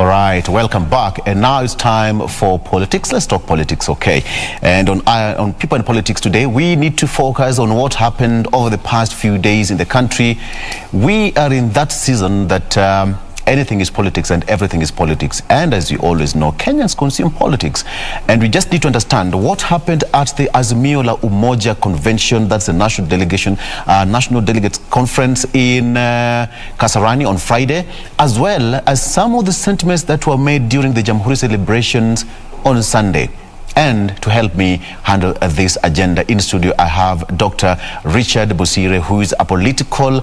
All right, welcome back. And now it's time for politics. Let's talk politics, okay? And on People and Politics today, we need to focus on what happened over the past few days in the country. We are in that season that anything is politics and everything is politics. And as you always know, Kenyans consume politics. And we just need to understand what happened at the Azimio la Umoja Convention. That's the National Delegates Conference in Kasarani on Friday, as well as some of the sentiments that were made during the Jamhuri celebrations on Sunday. And to help me handle this agenda in studio, I have Dr. Richard Bosire, who is a political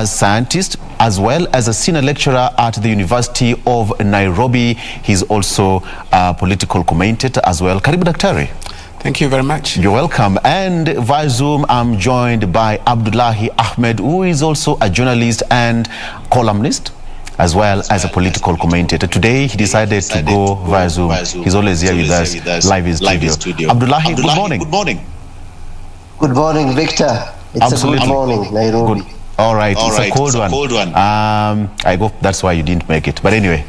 scientist, as well as a senior lecturer at the University of Nairobi. He's also a political commentator as well. Karibu Daktari. Thank you very much. You're welcome. And via Zoom, I'm joined by Abdullahi Ahmed, who is also a journalist and columnist, as well as a political commentator. Today, he decided to go via Zoom. He's always here with us, live in studio. Abdullahi, good morning. Good morning. Good morning, Victor. It's Absolutely. a good morning, Nairobi. Good. All right, it's a cold one. I hope that's why you didn't make it. But anyway,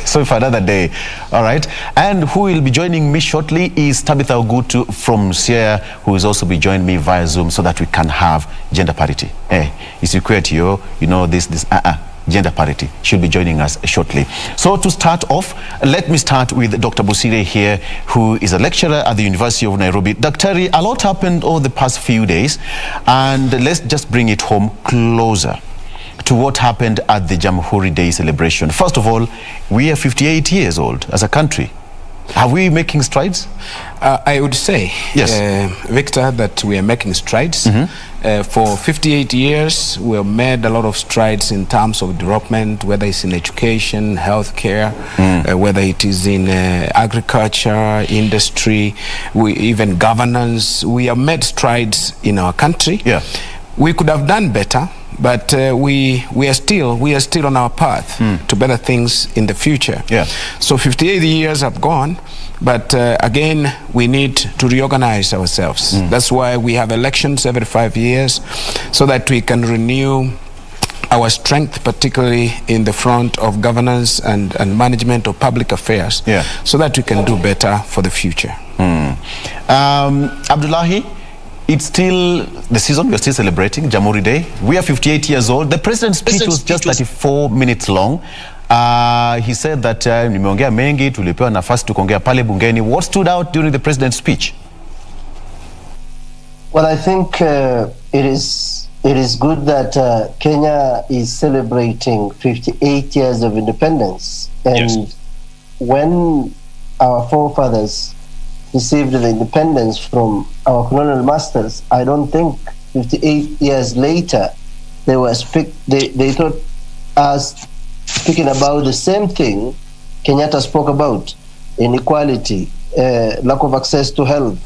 so for another day. All right. And who will be joining me shortly is Tabitha Ogutu from Sierra, who will also be joining me via Zoom so that we can have gender parity. Hey, it's equate you know gender parity. She'll be joining us shortly. So to start off, let me start with Dr. Bosire here, who is a lecturer at the University of Nairobi. Dr. A lot happened over the past few days, and let's just bring it home closer to what happened at the Jamhuri Day celebration. First of all, we are 58 years old as a country. Are we making strides? I would say, yes, Victor, that we are making strides. For 58 years, we have made a lot of strides in terms of development, whether it's in education, healthcare, whether it is in agriculture, industry, even governance. We have made strides in our country. Yeah. We could have done better, but we are still on our path to better things in the future. Yeah. So 58 years have gone, but again, we need to reorganize ourselves. That's why we have elections every 5 years, so that we can renew our strength, particularly in the front of governance and management of public affairs, so that we can do better for the future. Abdullahi, it's still the season. We're still celebrating Jamhuri Day. We are 58 years old. The president's speech was just 34 minutes long. He said that nimeongea mengi, tulipewa nafasi tukaongea pale bungeni. What stood out during the president's speech? Well, I think it is good that Kenya is celebrating 58 years of independence. And when our forefathers received the independence from our colonial masters, I don't think 58 years later they thought us speaking about the same thing Kenyatta spoke about: inequality, lack of access to health,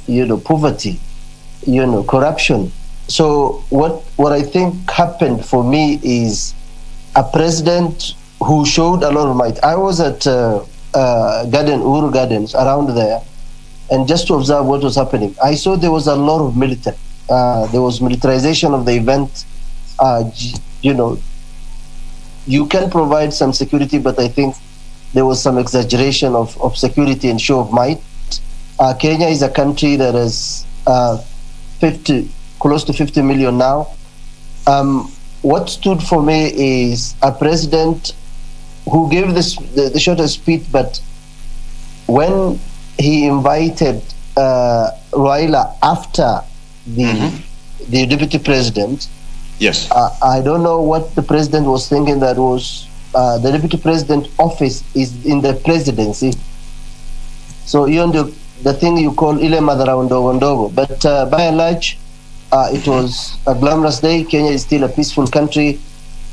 poverty, corruption. So what I think happened for me is a president who showed a lot of might. I was at Uhuru Gardens around there, and just to observe what was happening, I saw there was a lot of military. There was militarization of the event. You can provide some security, but I think there was some exaggeration of security and show of might. Kenya is a country that is close to 50 million now. What stood for me is a president who gave the shortest speech, but when he invited Raila after the deputy president. Yes. I don't know what the president was thinking. That was the deputy president office is in the presidency. So the thing you call ile madharau ndogo ndogo. But by and large, it was a glamorous day. Kenya is still a peaceful country,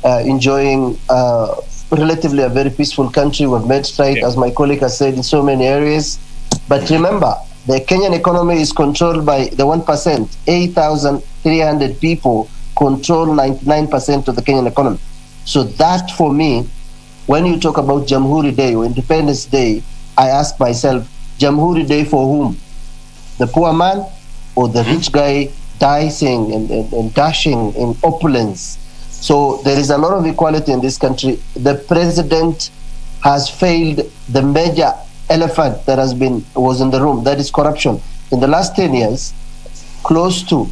enjoying relatively a very peaceful country. We've made strides, as my colleague has said, in so many areas. But remember, the Kenyan economy is controlled by the 1%. 8,300 people control 99% of the Kenyan economy. So that, for me, when you talk about Jamhuri Day or Independence Day, I ask myself, Jamhuri Day for whom? The poor man or the rich guy dicing and dashing in opulence? So there is a lot of equality in this country. The president has failed the major elephant that was in the room, that is corruption. In the last 10 years, close to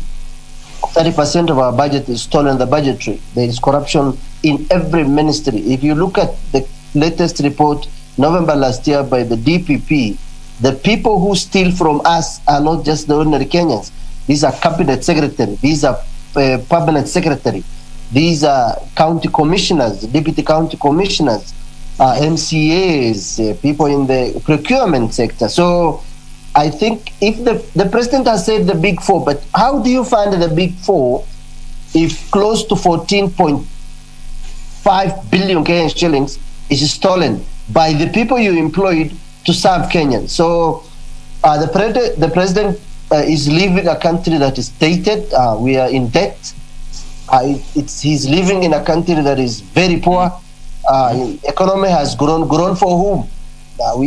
30% of our budget is stolen, the budgetary. There is corruption in every ministry. If you look at the latest report, November last year, by the DPP, the people who steal from us are not just the ordinary Kenyans. These are cabinet secretary, these are permanent secretary, these are county commissioners, deputy county commissioners, MCAs, people in the procurement sector. So I think if the president has said the big four, but how do you find the big four if close to 14.5 billion Kenyan shillings is stolen by the people you employed to serve Kenyans? So the president is leaving a country that is dated. We are in debt. He's living in a country that is very poor. Economy has grown for whom?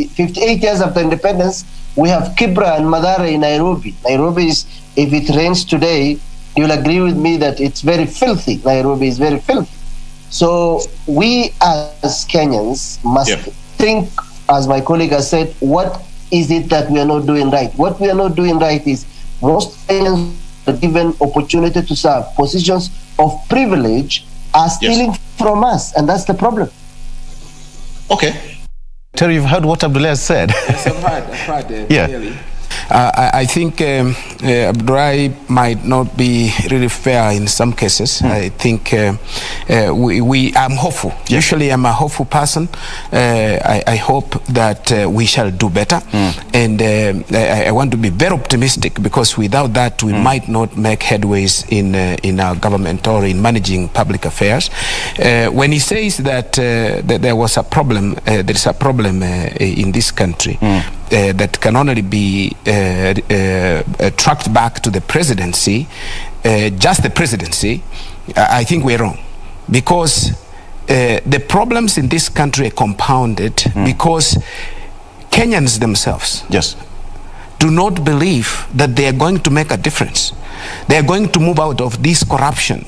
58 years after independence, we have Kibra and Madara in Nairobi. Nairobi is, if it rains today, you'll agree with me that it's very filthy. Nairobi is very filthy. So we as Kenyans must think, as my colleague has said, what is it that we are not doing right? What we are not doing right is most Kenyans are given opportunity to serve positions of privilege are stealing from us, and that's the problem. Okay. Terry, you've heard what Abdullahi has said. Yes, I've heard clearly. I think Abdullahi might not be really fair in some cases. I think I'm hopeful. Usually I'm a hopeful person. I hope that we shall do better. And I want to be very optimistic, because without that we might not make headways in our government or in managing public affairs. When he says that there was a problem, there is a problem in this country that can only be tracked back to the presidency, just the presidency, I think we're wrong. Because the problems in this country are compounded because Kenyans themselves do not believe that they are going to make a difference. They are going to move out of this corruption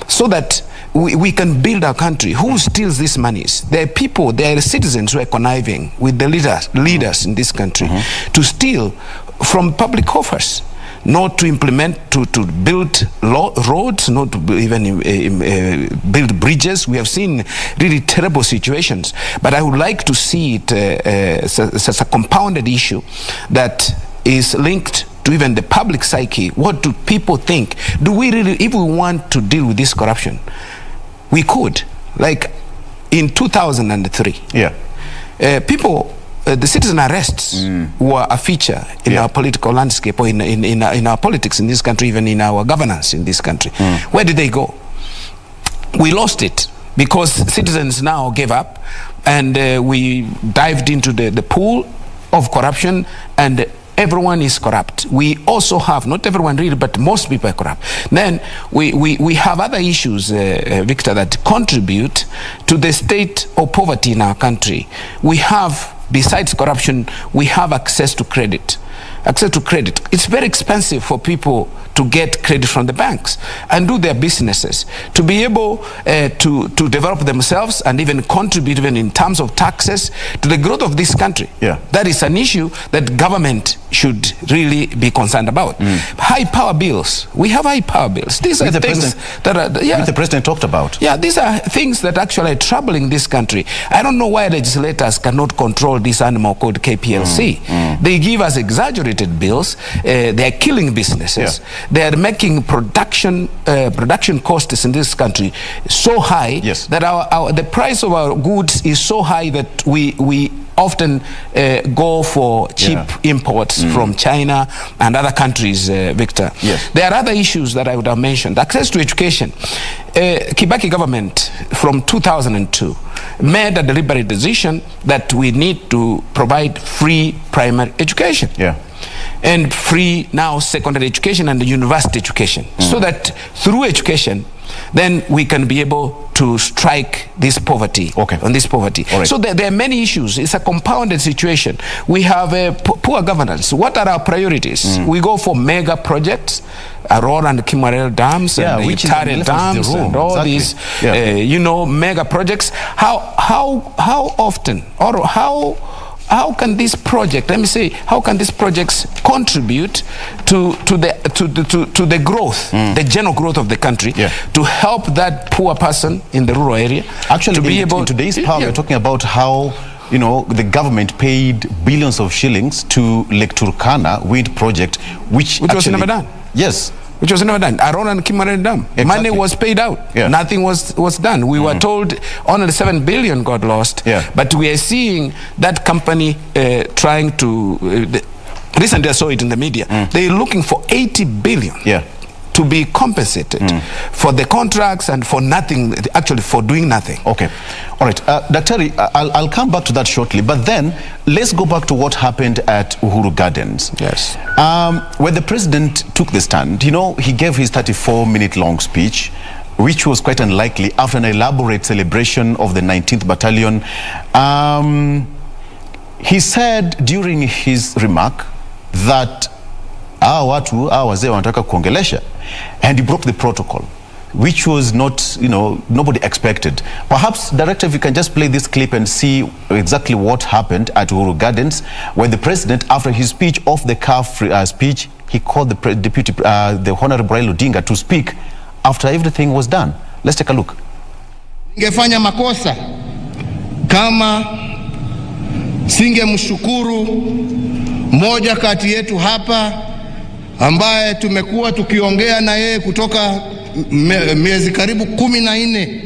so that we can build our country. Who steals these monies? There are people, there are citizens who are conniving with the leaders in this country to steal from public coffers, not to implement, to build roads, not to even build bridges. We have seen really terrible situations, but I would like to see it as a compounded issue that is linked to even the public psyche. What do people think? Do we really, if we want to deal with this corruption, we could, like in 2003, people, the citizen arrests were a feature in our political landscape, or in our politics in this country, even in our governance in this country. Where did they go? We lost it because citizens now gave up, and we dived into the pool of corruption, and everyone is corrupt. We also have, not everyone really, but most people are corrupt. Then we have other issues, Victor, that contribute to the state of poverty in our country. We have, besides corruption, we have access to credit. Access to credit. It's very expensive for people to get credit from the banks and do their businesses, to be able to develop themselves and even contribute, even in terms of taxes, to the growth of this country. That is an issue that government should really be concerned about. High power bills. We have high power bills. These are things that are, the president talked about. These are things that actually are troubling this country. I don't know why legislators cannot control this animal called KPLC. They give us exaggerated bills. They are killing businesses. They are making production costs in this country so high that the price of our goods is so high that we often go for cheap imports from China and other countries, Victor. There are other issues that I would have mentioned. Access to education. Kibaki government from 2002 made a deliberate decision that we need to provide free primary education. And free now secondary education and university education, so that through education then we can be able to strike this poverty, on this poverty. Right. So there are many issues. It's a compounded situation. We have poor governance. What are our priorities? We go for mega projects, Aurora and Kimarel dams, and Itare dams, and all these, you know, mega projects. How often, or how can this project, let me say, how can these projects contribute to the growth, the general growth of the country, to help that poor person in the rural area? Actually, to be able, in today's power, we're talking about how, you know, the government paid billions of shillings to Lake Turkana wind project, which was never done. Yes. Which was never done. Aron and Kimaren Dam. Exactly. Money was paid out. Nothing was done. We were told only 7 billion got lost. But we are seeing that company trying to... recently I saw it in the media. They're looking for 80 billion to be compensated for the contracts and for nothing, actually for doing nothing. Okay. All right. Daktari, I'll come back to that shortly. But then let's go back to what happened at Uhuru Gardens. Yes. When the president took the stand, you know, he gave his 34-minute long speech, which was quite unlikely after an elaborate celebration of the 19th Battalion. He said during his remark that wazee wanataka kuongelesha, and he broke the protocol, which was not, you know, nobody expected. Perhaps, Director, if you can just play this clip and see exactly what happened at Uhuru Gardens, when the president, after his speech, off the cuff speech, he called the Honorable Raila Odinga to speak after everything was done. Let's take a look. Ningefanya makosa kama singemshukuru moja kati yetu hapa ambaye tumekuwa tukiongea na yeye kutoka miezi karibu 14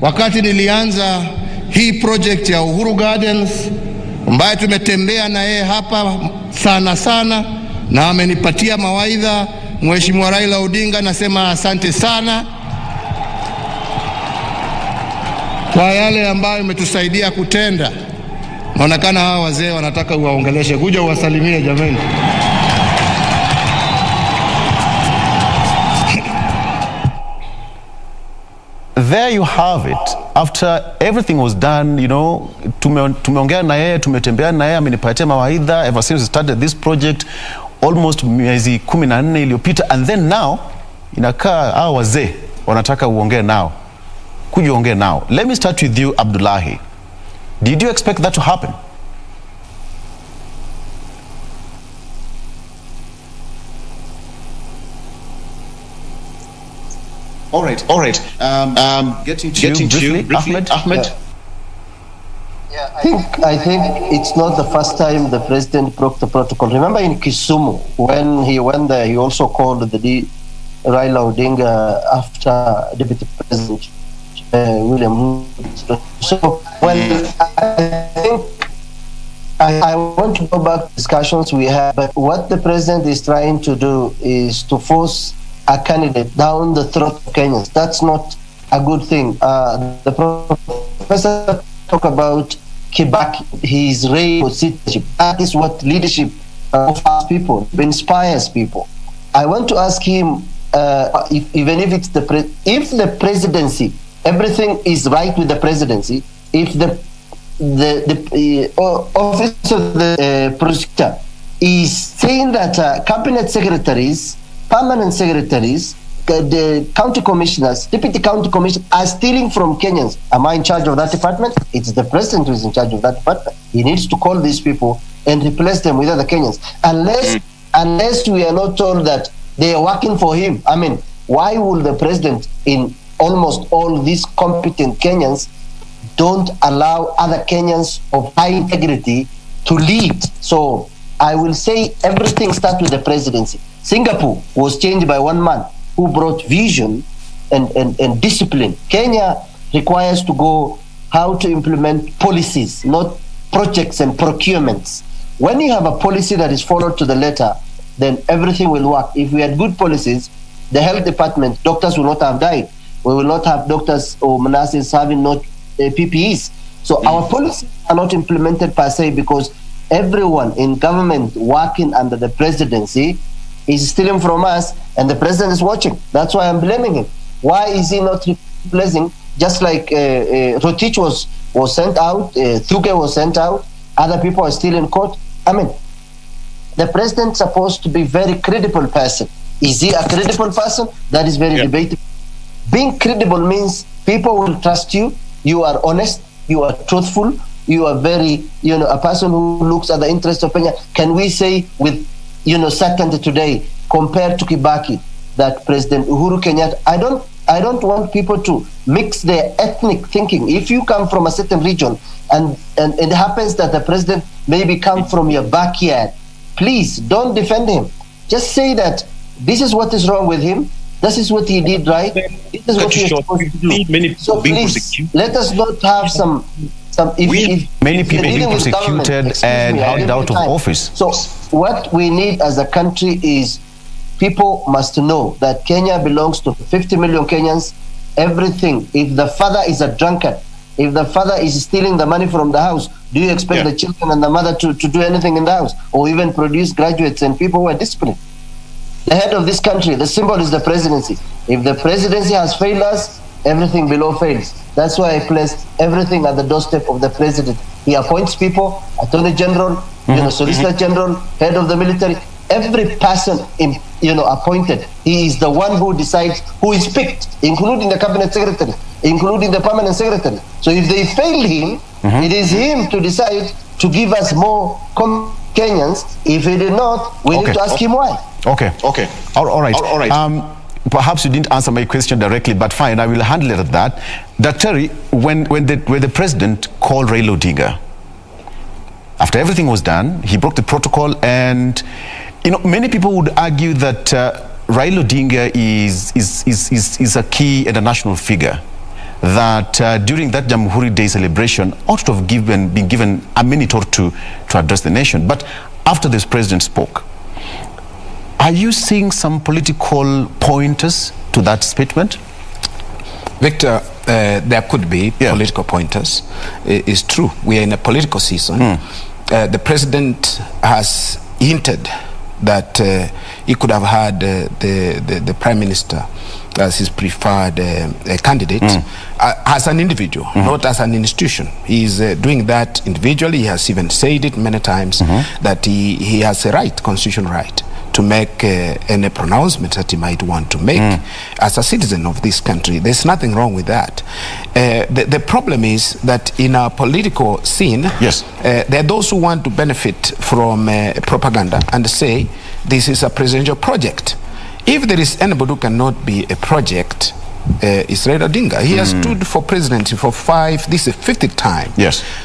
wakati nilianza hii project ya Uhuru Gardens, ambaye tumetembea na yeye hapa sana na amenipatia mawaidha. Mheshimiwa Raila Odinga, nasema asante sana kwa yale ambayo umetusaidia kutenda. Naonekana hawa wazee wanataka uwaongeleshe, kuja uwasalimie jamani. There you have it. After everything was done, you know, tumeongea na yeye, tumetembea na yeye, amenipatia mawaidha ever since we started this project almost miezi 14 iliyopita, and then now inakaa hao wazee wanataka uongee nao, kuja uongee nao. Let me start with you, Abdullahi. Did you expect that to happen? All right. Getting to you briefly, Ahmed. I think it's not the first time the president broke the protocol. Remember in Kisumu, when he went there, he also called the Raila Odinga after Deputy President William. So, well, I think I want to go back to discussions we had, but what the president is trying to do is to force a candidate down the throat of Kenyans. That's not a good thing. The professor talked about Kibaki, his race for citizenship. That is what leadership offers people, inspires people. I want to ask him, even if it's if the presidency, everything is right with the presidency, if the office of the prosecutor is saying that cabinet secretaries, permanent secretaries, the county commissioners, deputy county commissioners are stealing from Kenyans. Am I in charge of that department? It's the president who is in charge of that department. He needs to call these people and replace them with other Kenyans. Unless we are not told that they are working for him. I mean, why will the president, in almost all these competent Kenyans, don't allow other Kenyans of high integrity to lead? So I will say everything starts with the presidency. Singapore was changed by one man who brought vision and discipline. Kenya requires to go how to implement policies, not projects and procurements. When you have a policy that is followed to the letter, then everything will work. If we had good policies, the health department, doctors will not have died. We will not have doctors or nurses having not PPEs. So our policies are not implemented per se because everyone in government working under the presidency is stealing from us, and the president is watching. That's why I'm blaming him. Why is he not replacing just like Rotich was sent out, Thuge was sent out, other people are still in court. I mean, the president's supposed to be a very credible person. Is he a credible person? That is very debatable. Being credible means people will trust you, you are honest, you are truthful, you are very, a person who looks at the interest of Kenya. Can we say with, certainty today, compared to Kibaki, that President Uhuru Kenyatta, I don't want people to mix their ethnic thinking. If you come from a certain region and it happens that the president maybe come from your backyard, please don't defend him. Just say that this is what is wrong with him. This is what he did right. This is what he is supposed to do. So please, let us not have some many people being prosecuted and held out of office. So what we need as a country is people must know that Kenya belongs to 50 million Kenyans. Everything. If the father is a drunkard, if the father is stealing the money from the house, do you expect the children and the mother to do anything in the house, or even produce graduates and people who are disciplined? The head of this country, the symbol is the presidency. If the presidency has failed us, everything below fails. That's why I placed everything at the doorstep of the president. He appoints people, Attorney General, Solicitor General, head of the military. Every person appointed, he is the one who decides who is picked, including the cabinet secretary, including the permanent secretary. So if they fail him, it is him to decide to give us more Kenyans. If he did not, we need to ask him why. Okay. All right. Perhaps you didn't answer my question directly, but fine, I will handle it at that. Dr. When the president called Raila Odinga, after everything was done, he broke the protocol, and many people would argue that Raila Odinga is a key and a national figure that during that Jamhuri Day celebration ought to have been given a minute or two to address the nation. But after this president spoke, are you seeing some political pointers to that statement? Victor, there could be political pointers. It's true. We are in a political season. The president has hinted that he could have had the prime minister as his preferred candidate as an individual, not as an institution. He's doing that individually. He has even said it many times that he has a right, constitutional right, to make any pronouncement that he might want to make as a citizen of this country. There's nothing wrong with that. The problem is that in our political scene, there are those who want to benefit from propaganda and say this is a presidential project. If there is anybody who cannot be a project, is Raila Odinga. He has stood for presidency for this is the 50th time.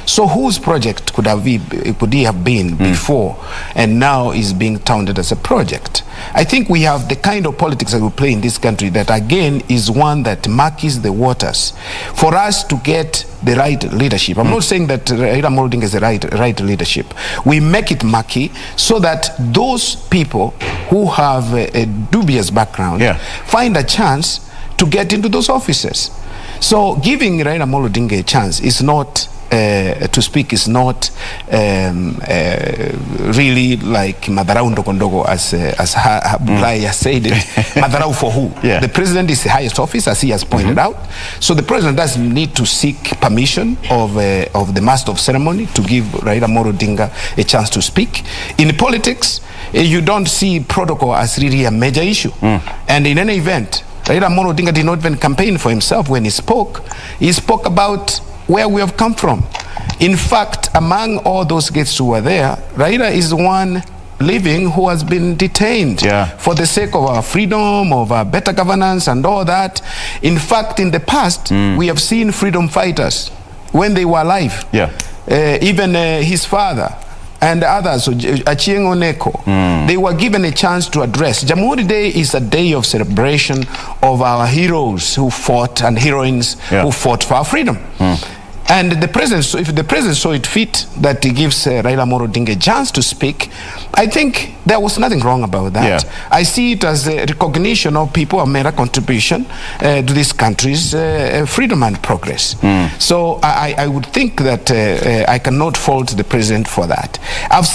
So whose project could he have been before, and now is being touted as a project? I think we have the kind of politics that we play in this country that again is one that murkies the waters. For us to get the right leadership, I'm not saying that Raila Odinga is the right leadership. We make it murky so that those people who have a dubious background find a chance to get into those offices. So giving Raila Odinga a chance is not, to speak, is not really like Madarau Ndogondogo, as Abdullahi has said it. Madarau for who? The president is the highest office, as he has pointed out. So the president doesn't need to seek permission of the master of ceremony to give Raila Odinga a chance to speak. In politics, you don't see protocol as really a major issue. And in any event, Raila Odinga did not even campaign for himself when he spoke. He spoke about where we have come from. In fact, among all those guests who were there, Raila is one living who has been detained for the sake of our freedom, of our better governance and all that. In fact, in the past, we have seen freedom fighters when they were alive. Even his father and others, Achieng Oneko, they were given a chance to address. Jamhuri Day is a day of celebration of our heroes who fought and heroines who fought for our freedom. And the president, so if the president saw it fit that he gives Raila Amolo Odinga a chance to speak, I think there was nothing wrong about that. Yeah. I see it as a recognition of people who have made a contribution to this country's freedom and progress. So I would think that I cannot fault the president for that. I've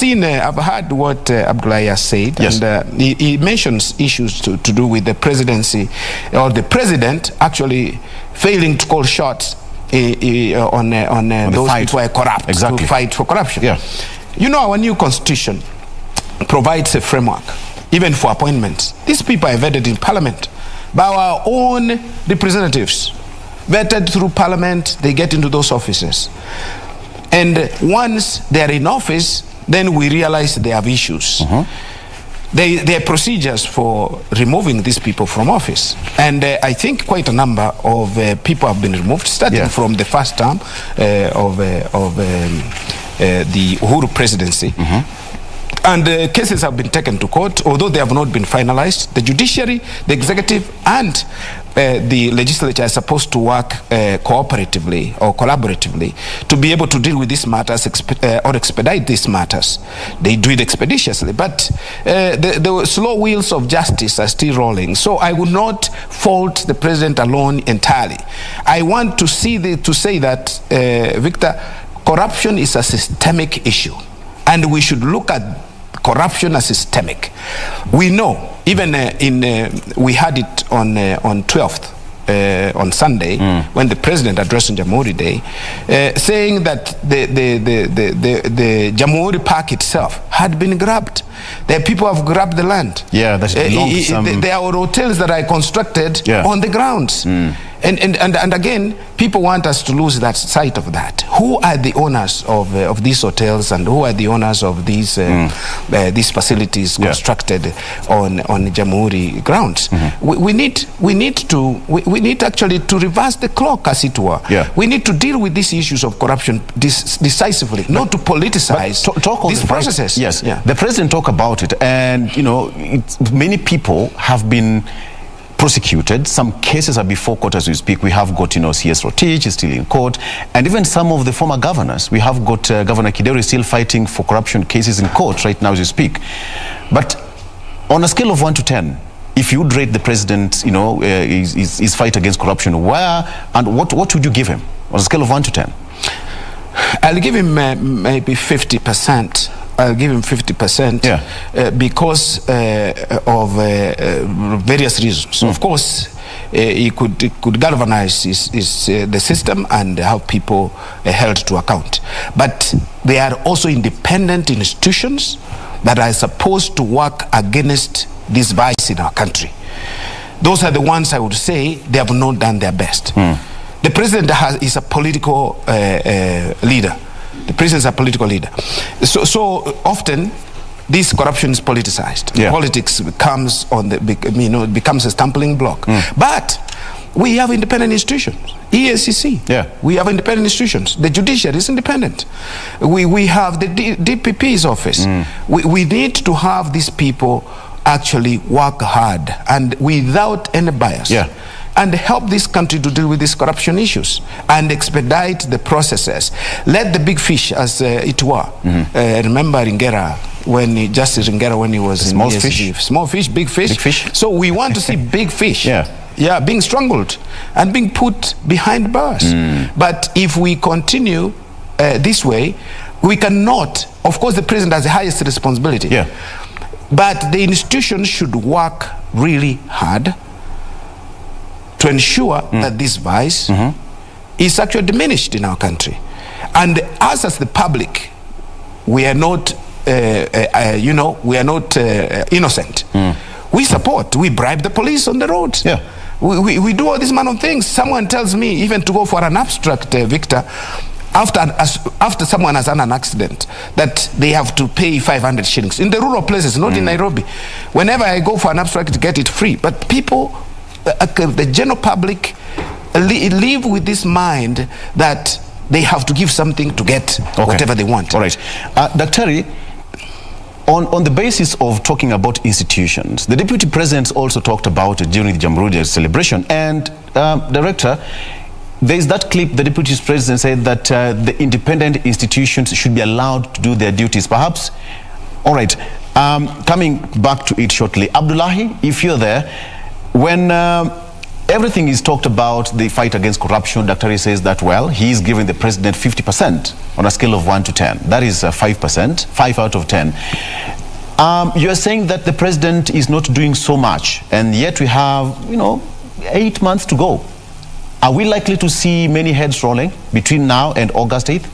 heard what Abdullahi has said, yes. and he mentions issues to do with the presidency, or the president actually failing to call shots on those fight. people who are corrupt, exactly. to fight for corruption. Yeah. You know, our new constitution provides a framework, even for appointments. These people are vetted in parliament by our own representatives. Vetted through parliament, they get into those offices. And once they're in office, then we realize they have issues. There are procedures for removing these people from office, and I think quite a number of people have been removed, starting from the first term of the Uhuru presidency. And cases have been taken to court, although they have not been finalized. The judiciary, the executive, and the legislature are supposed to work cooperatively or collaboratively to be able to deal with these matters or expedite these matters. They do it expeditiously, but the slow wheels of justice are still rolling. So I would not fault the president alone entirely. I want to say that, Victor, corruption is a systemic issue, and we should look at corruption as systemic. We know, even we had it on 12th, on Sunday, when the president addressed on Jamhuri Day, saying that the Jamhuri Park itself had been grabbed. The people have grabbed the land. Yeah, that's there are hotels that are constructed on the grounds. And again, people want us to lose that sight of that. Who are the owners of these hotels, and who are the owners of these facilities constructed on Jamhuri grounds? We need actually to reverse the clock, as it were. We need to deal with these issues of corruption decisively, not to politicize these processes. Yes, the president talked about it, and you know, many people have been prosecuted. Some cases are before court as we speak. We have got, CS Rotich is still in court, and even some of the former governors. We have got Governor Kidero still fighting for corruption cases in court right now as we speak. But on a scale of 1 to 10, if you'd rate the president, his fight against corruption, what would you give him on a scale of 1 to 10? I'll give him maybe 50%. I'll give him 50% because of various reasons. Of course, he could galvanize the system and have people held to account. But they are also independent institutions that are supposed to work against this vice in our country. Those are the ones I would say they have not done their best. The president is a political leader. The president is a political leader. So often, this corruption is politicized. Politics becomes becomes a stumbling block. But we have independent institutions. EACC. We have independent institutions. The judiciary is independent. We have the DPP's office. We need to have these people actually work hard and without any bias. And help this country to deal with these corruption issues and expedite the processes. Let the big fish, as it were. Remember Ringera, Justice Ringera, when he was small fish. Small fish, big fish. Big fish. So we want to see big fish. Being strangled and being put behind bars. But if we continue this way, we cannot. Of course, the president has the highest responsibility. But the institutions should work really hard to ensure that this vice is actually diminished in our country. And us as the public, we are not, we are not innocent. We support, we bribe the police on the roads. We do all these man of things. Someone tells me even to go for an abstract, Victor, after someone has had an accident, that they have to pay 500 shillings. In the rural places, not in Nairobi. Whenever I go for an abstract, to get it free. But people, the general public, live with this mind that they have to give something to get whatever they want. All right. Dr. On the basis of talking about institutions, the Deputy President also talked about it during the Jamhuri Day celebration. And, Director, there's that clip the deputy president said that the independent institutions should be allowed to do their duties. Perhaps, all right, coming back to it shortly. Abdullahi, if you're there, when everything is talked about, the fight against corruption, Dr. says that, well, he's giving the president 50% on a scale of 1 to 10. That is 5%, 5 out of 10. You're saying that the president is not doing so much, and yet we have, 8 months to go. Are we likely to see many heads rolling between now and August 8th?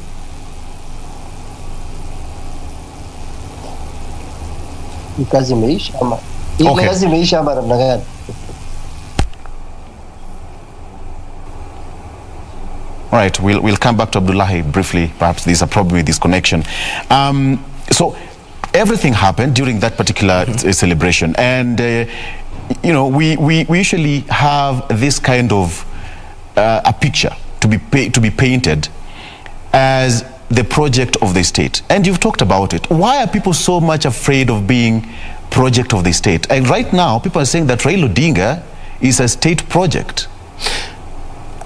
Okay. All right, we'll come back to Abdullahi briefly. Perhaps there's a problem with this connection. So everything happened during that particular celebration, and we usually have this kind of a picture to be painted as the project of the state, and you've talked about it. Why are people so much afraid of being project of the state? And right now, people are saying that Raila Odinga is a state project.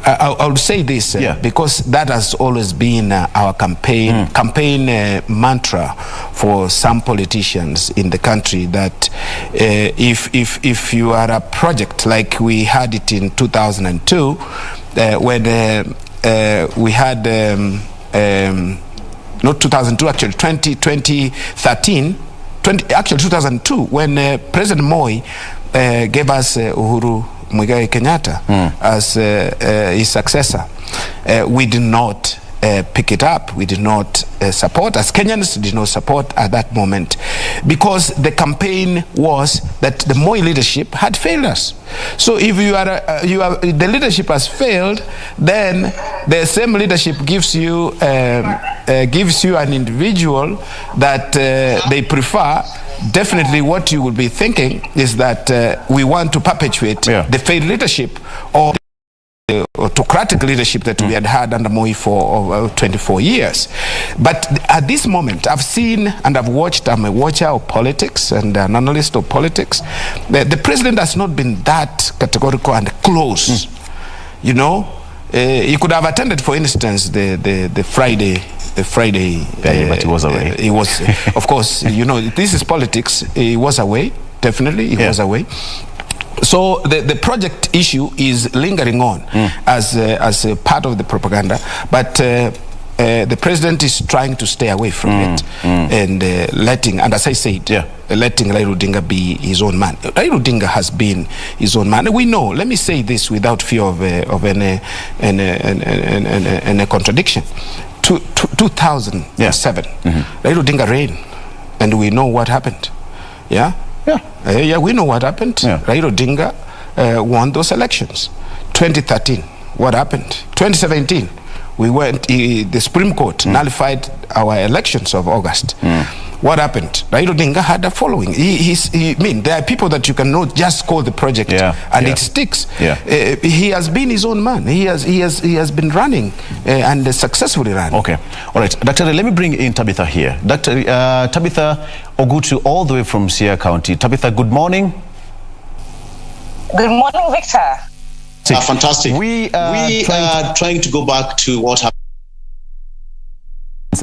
I would say this because that has always been our campaign mantra for some politicians in the country, that if you are a project like we had it in 2002 when we had not 2002 actually 2013 actually 2002 when President Moi gave us Uhuru Muigai Kenyatta as his successor. We did not pick it up. We did not support, as Kenyans did not support at that moment, because the campaign was that the Moi leadership had failed us. So if the leadership has failed, then the same leadership gives you an individual that they prefer. Definitely what you will be thinking is that we want to perpetuate the failed leadership or the autocratic leadership that we had under Moi for 24 years. But at this moment, I've seen and I've watched, I'm a watcher of politics and an analyst of politics. The president has not been that categorical and close. He could have attended, for instance, the Friday, but he was away. He was, of course, this is politics. He was away, definitely. He was away. So the project issue is lingering on as a part of the propaganda, but the president is trying to stay away from it and letting, and as I said, letting Raila Odinga be his own man. Raila Odinga has been his own man. We know, let me say this without fear of any contradiction. 2007, Raila Odinga reigned, and we know what happened. We know what happened. Raila Odinga won those elections. 2013, what happened? 2017, the Supreme Court nullified our elections of August. What happened? Raila Odinga had a following. There are people that you cannot just call the project and it sticks. He has been his own man. He has been running and successfully ran. Okay, all right, Dr. Let me bring in Tabitha here. Dr. Tabitha Ogutu, all the way from Siaya County. Tabitha, good morning. Good morning, Victor. Fantastic. We are trying to go back to what happened,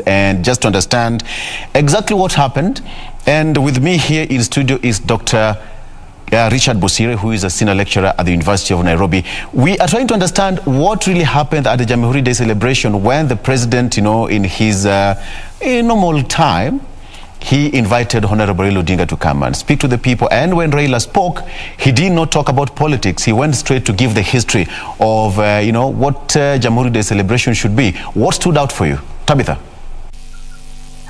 and just to understand exactly what happened. And with me here in studio is Dr. Richard Bosire, who is a senior lecturer at the University of Nairobi. We are trying to understand what really happened at the Jamhuri Day celebration when the president, in his normal time, he invited Honorable Raila Odinga to come and speak to the people. And when Raila spoke, he did not talk about politics. He went straight to give the history of, what Jamhuri Day celebration should be. What stood out for you, Tabitha?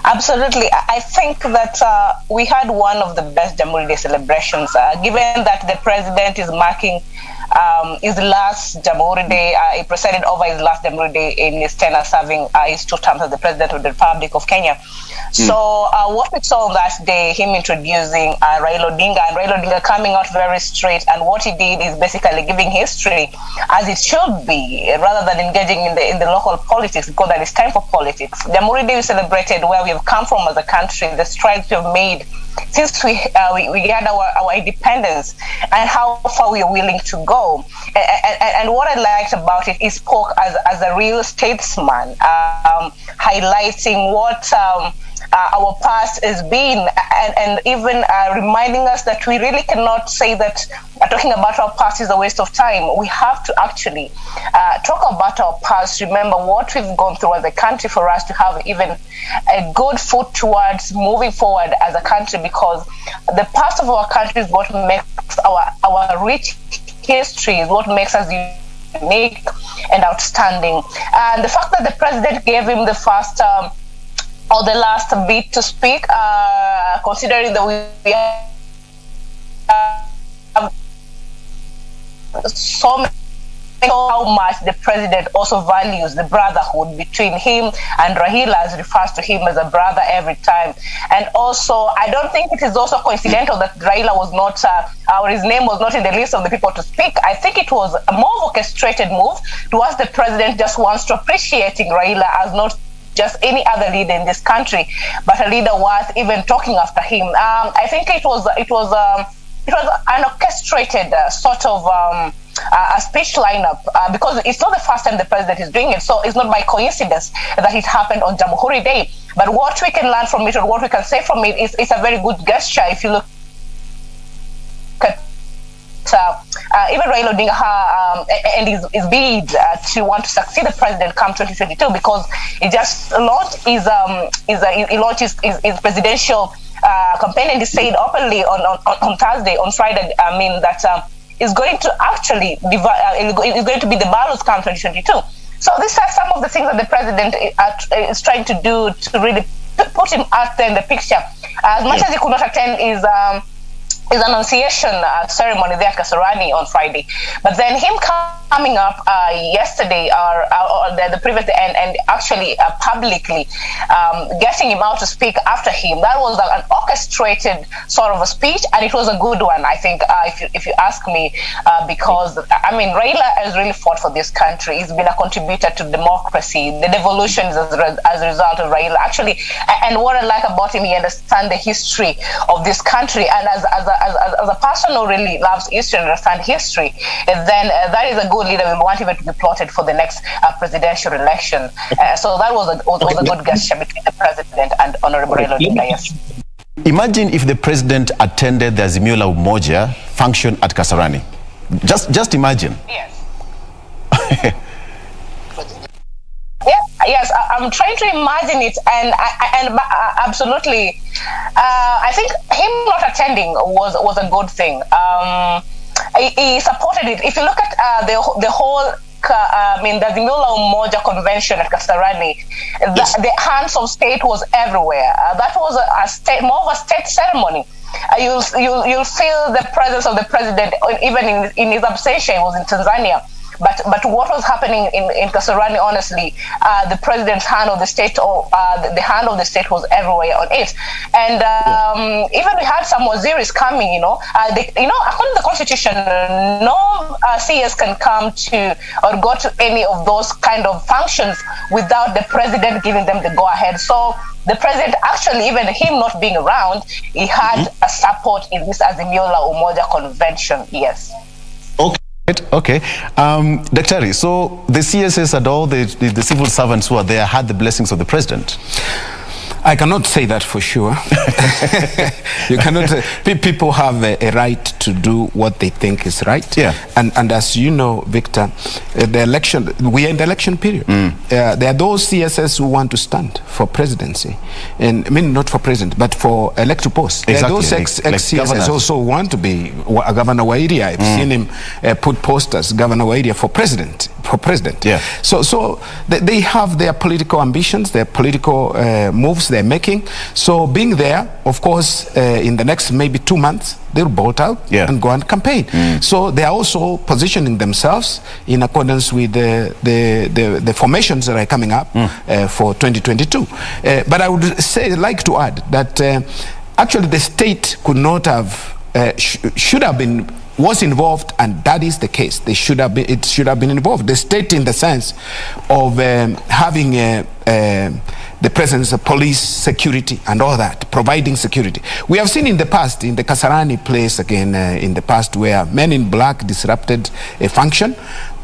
Absolutely. I think that we had one of the best Jamhuri Day celebrations, given that the president is marking his last Jamhuri Day. He presided over his last Jamhuri Day in his tenure, serving his 2 terms as the president of the Republic of Kenya. So what we saw on that day, him introducing Raila Odinga, and Raila Odinga coming out very straight, and what he did is basically giving history as it should be, rather than engaging in the local politics, because that is time for politics. Jamhuri Day is celebrated where we have come from as a country, the strides we have made since we had our independence, and how far we are willing to go. go. And what I liked about it, he spoke as a real statesman, highlighting what our past has been, and even reminding us that we really cannot say that talking about our past is a waste of time. We have to actually talk about our past, remember what we've gone through as a country for us to have even a good foot towards moving forward as a country, because the past of our country is what makes our rich history, is what makes us unique and outstanding. And the fact that the president gave him the first or the last bit to speak, considering that we have so many, how much the president also values the brotherhood between him and Raila, as refers to him as a brother every time. And also, I don't think it is also coincidental that Raila was not, or his name was not in the list of the people to speak. I think it was a more orchestrated move towards the president just wants to appreciating Raila as not just any other leader in this country, but a leader worth even talking after him. I think it was an orchestrated sort of a speech lineup, because it's not the first time the president is doing it, so it's not by coincidence that it happened on Jamhuri Day. But what we can learn from it, or what we can say from it, is it's a very good gesture. If you look at even Raila Odinga and his bid to want to succeed the president come 2022, because he just launched his presidential campaign, and he said openly on Thursday, on Friday, that is going to actually is going to be the ballots come 2022. So these are some of the things that the president is trying to do to really put him out there in the picture. As much as he could not attend his annunciation ceremony there at Kasarani on Friday, but then him coming up yesterday or the previous day and actually publicly getting him out to speak after him, that was an orchestrated sort of a speech, and it was a good one, I think, if you ask me, because I mean, Raila has really fought for this country. He's been a contributor to democracy. The devolution is as a result of Raila, actually. And what I like about him, he understands the history of this country, and as a person who really loves history and understands history, then that is a good leader. We want him to be plotted for the next presidential election. So that was a good gesture between the president and Honorable Raila Odinga. Yes. Imagine if the president attended the Azimio la Umoja function at Kasarani. Just imagine. Yes. Yes, I'm trying to imagine it, and absolutely, I think him not attending was a good thing. He supported it. If you look at the whole, the Azimio la Umoja convention at Kasarani, the hands of state was everywhere. That was more of a state ceremony. You'll feel the presence of the president even in his absentia. He was in Tanzania. But what was happening in Kasarani, honestly, the president's hand of the state, or the hand of the state was everywhere on it. And even we had some waziris coming, according to the constitution, no CS can come to or go to any of those kind of functions without the president giving them the go-ahead. So the president, actually, even him not being around, he had a support in this Azimio la Umoja convention, yes. Okay. Daktari, so the CSS and all the civil servants who are there had the blessings of the president? I cannot say that for sure. You cannot. People have a right to do what they think is right. Yeah. And as you know, Victor, the election, we are in the election period. There are those CSS who want to stand for presidency, and I mean not for president, but for electoral posts. Exactly. There are those ex-CSS also want to be Governor Wairia. I've seen him put posters, Governor Wairia for president. Yeah. So they have their political ambitions, their political moves they're making. So being there, of course, in the next maybe 2 months, they'll vote out and go and campaign. So they are also positioning themselves in accordance with the formations that are coming up for 2022. But I would like to add that actually the state could not have, should have been, was involved, and that is the case. It should have been involved. The state, in the sense of having the presence of police, security, and all that, providing security. We have seen in the past, in the Kasarani place again, in the past, where men in black disrupted a function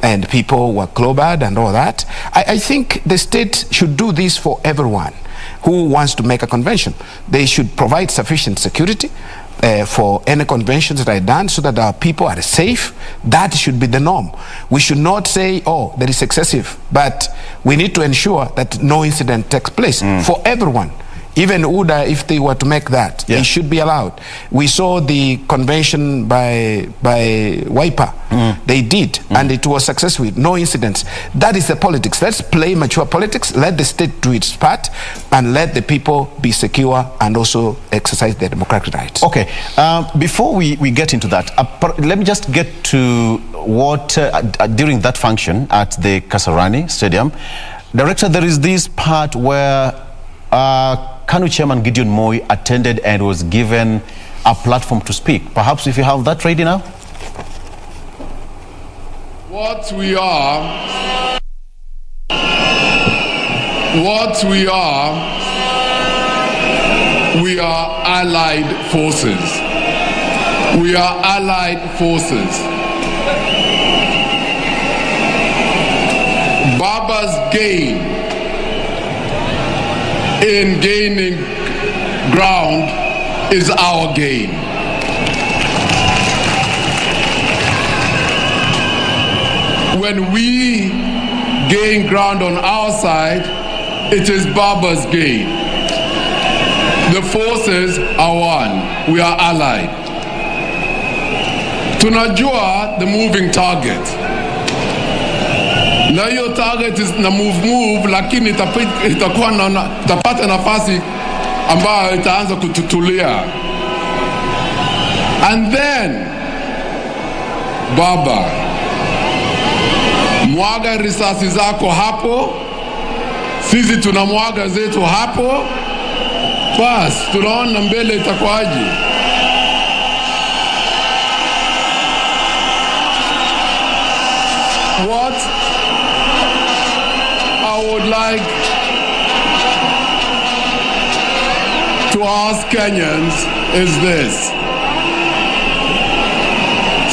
and people were clobbered and all that. I think the state should do this for everyone who wants to make a convention. They should provide sufficient security for any conventions that are done so that our people are safe. That should be the norm. We should not say, oh, that is excessive, but we need to ensure that no incident takes place for everyone. Even UDA, if they were to make that, they should be allowed. We saw the convention by Wiper. They did, and it was successful, no incidents. That is the politics. Let's play mature politics. Let the state do its part, and let the people be secure and also exercise their democratic rights. Okay, before we get into that, let me just get to what, during that function at the Kasarani Stadium, Director, there is this part where KANU Chairman Gideon Moi attended and was given a platform to speak. Perhaps if you have that ready now. What we are allied forces. We are allied forces. Baba's gain in gaining ground is our gain. When we gain ground on our side, it is Baba's gain. The forces are one. We are allied. Tunajua the moving target. Na hiyo target is na move, lakini itakuwa itapata nafasi ambayo itaanza kututulia. And then Baba, mwaga risasi zako hapo, sisi tunamwaga zetu hapo, bas tunaona mbele itakuwaje. What I would like to ask Kenyans is this.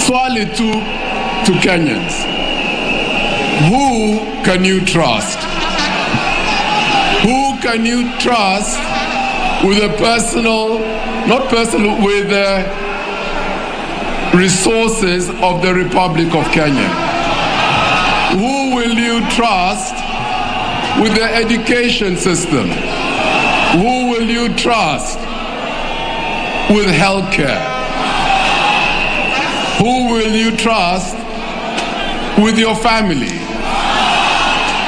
Swali to Kenyans. Who can you trust? Who can you trust with a with the resources of the Republic of Kenya? Who will you trust with the education system? Who will you trust with healthcare? Who will you trust with your family?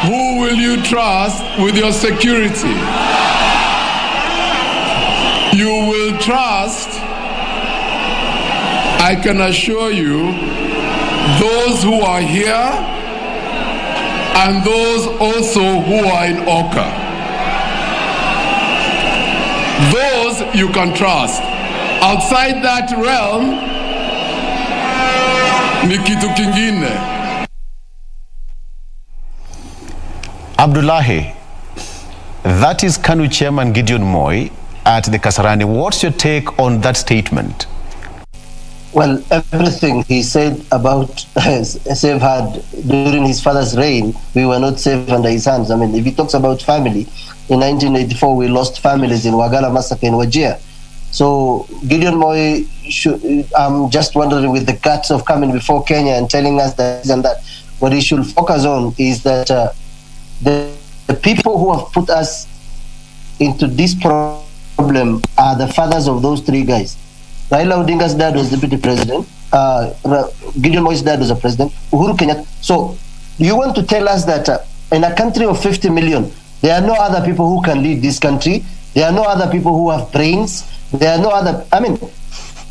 Who will you trust with your security? You will trust, I can assure you, those who are here and those also who are in Oka. Those you can trust. Outside that realm, ni kitu kingine. Abdullahi, that is KANU Chairman Gideon Moi at the Kasarani. What's your take on that statement? Well, everything he said about Save had during his father's reign, we were not safe under his hands. I mean, if he talks about family, in 1984 we lost families in Wagala massacre in Wajir. So Gideon Moi, I'm just wondering, with the guts of coming before Kenya and telling us that and that, what he should focus on is that the people who have put us into this problem are the fathers of those three guys. Raila Odinga's dad was deputy president. Gideon Moi's dad was a president. Uhuru Kenyatta. So you want to tell us that in a country of 50 million, there are no other people who can lead this country. There are no other people who have brains. There are no other. I mean,